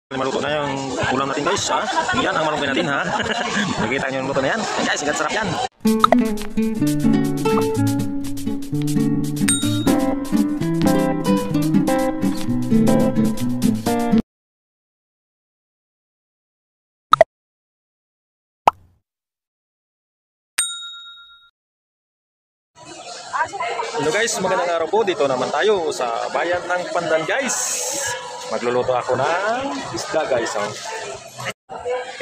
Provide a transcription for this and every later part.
Maluto na yung ulam natin guys, ha? Yan ang malunggay natin, ha? Nakikita nyo yung luto na yan. Guys, ikat sarap yan. Hello guys, magandang araw po. Dito naman tayo sa bayan ng Pandan guys. Magluluto ako ng isda guys, oh.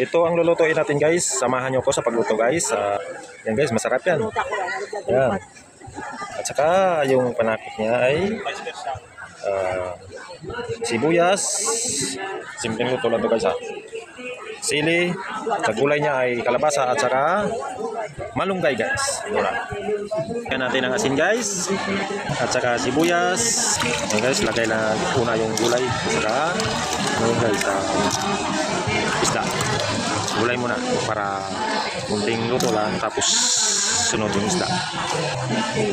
Ito ang lulutuin natin guys. Samahan nyo ko sa pagluto guys. Yan guys, masarap yan. Yan. At saka yung panakot niya ay sibuyas. Simpleng luto lang ito guys, ha. Sili, sa gulay niya ay kalabasa at saka malunggay guys. Lagyan natin ang asin guys at saka sibuyas. Ayan guys, lagay na una yung gulay at saka malunggay sa isda. Gulay muna para kunting luto lang, tapos sunod yung isda.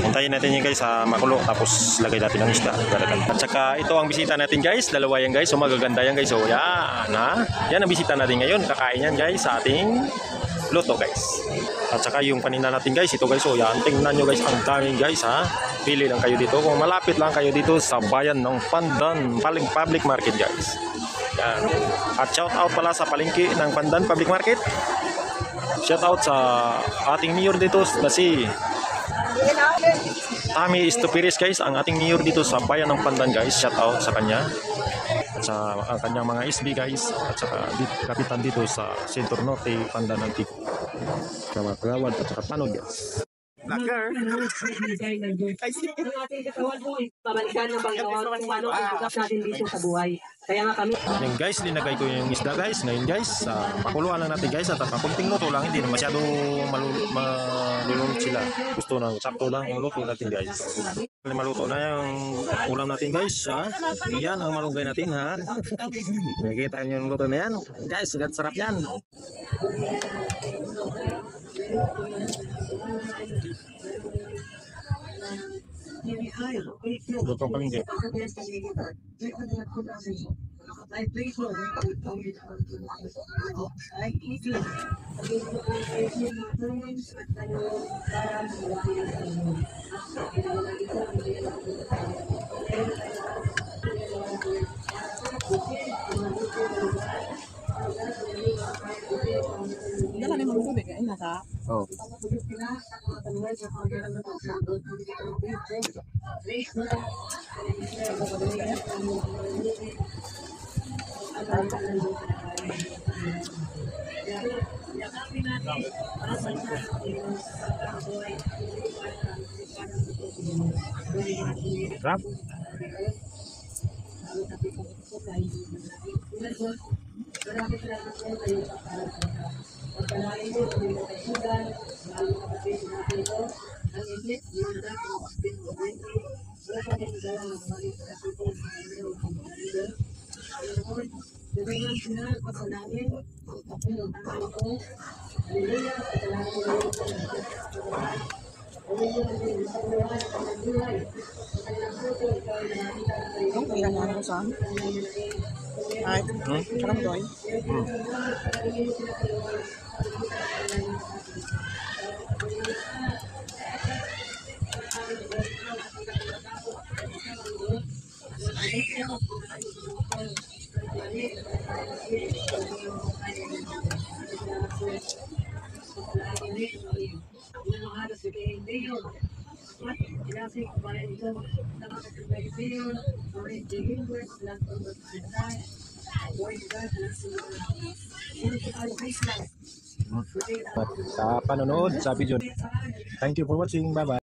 Hintayin natin yun guys sa makulo, tapos lagay natin ang isda. At saka ito ang bisita natin guys, dalawa yan guys. So magaganda yan guys. So yan, ha? Yan ang bisita natin ngayon. Kakain yan guys sa ating luto guys. At saka yung panina natin guys, ito guys. So yan, tingnan nyo guys, ang daming guys, ha. Pili lang kayo dito. Kung malapit lang kayo dito sa bayan ng Pandan Public Market guys. Yan. At shout out pala sa palengke ng Pandan Public Market. Shout out sa ating mayor dito na si Tami Estupiris guys, ang ating mayor dito sa bayan ng Pandan guys. Shout out sa kanya at sa kanyang mga SB guys, at saka kapitan dito sa Centro Norte, Pandan Antique, Kawad at saka Tanod guys. Vlogger. Ang ating katawan po, pabalikan ng Panginoon kung paano ang pagkas natin dito sa buhay. Kaya nga kami. Yung guys, linagay ko yung isda guys. Ngayon guys, pakuluan lang natin guys. At kunting luto lang, hindi na masyado malulunod sila. Gusto na, sakto lang yung luto natin guys. Maluto na yung ulam natin guys, ha? Yan ang malunggay natin, ha? Nakikita nyo yung luto na yan. Guys, sarap yan. Luto kami din. Oh. Rap. Không phải là nhà nó sáng. Ai? Không rồi. Sa panonood sa video. Thank you for watching. Bye bye.